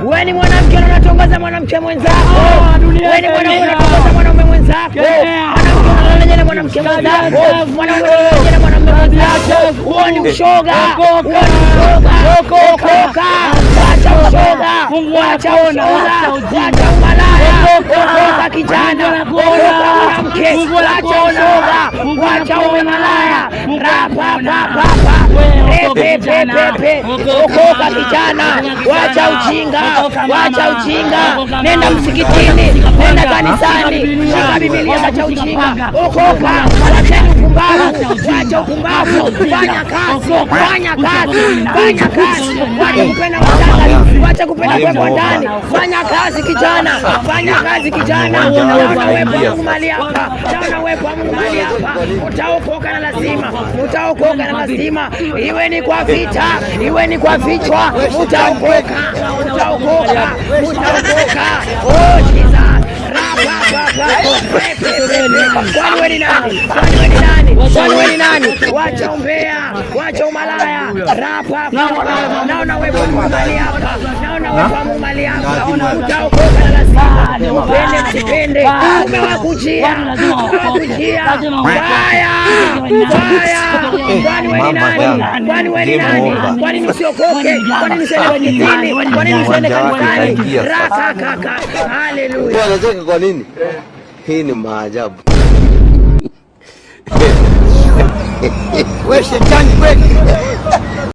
Wewe ni mwanamke unatongoza mwanamke mwenzako. Wewe ni mwanaume unatongoza mwanaume mwenzako. Mwanamke na mwanamke mwenzako. Mwanaume na mwanaume mwenzako. Huo ni ushoga. Okoka. Acha ushoga. Acha ushoga. Acha umalaya. Okoka kijana. Okoka mwanamke. Acha ushoga. Acha umalaya. Rapa. Pepe. Okoka kijana. Wacha ujinga. Nenda msikitini, nenda kanisani, shika Biblia, acha ujinga. Okoka, acha upumbavu, acha upumbavu, fanya kazi. Wacha kupenda matanga, wacha kupenda kwa ndani. Fanya kazi kijana. Naona uwepo wa Mungu mahali hapa. Utaokoka na lazima. Iwe ni kwa vita, iwe ni kwa vichwa, utaokoka. Oh Jesus. Kwani wewe ni nani? Wacha umbea, wacha umalaya. Rapa. Naona wewe mahali hapa. Utaokoka na lazima. Upende. Umewakujia. Fire. Kwani wewe ni nani? Kwani nisiokoke? Kwani nisiende kitini? Kwani nisiende kanisani? Raka kaka. Haleluya. Unacheka kwa nini? Hii ni maajabu. Wewe shetani kweli.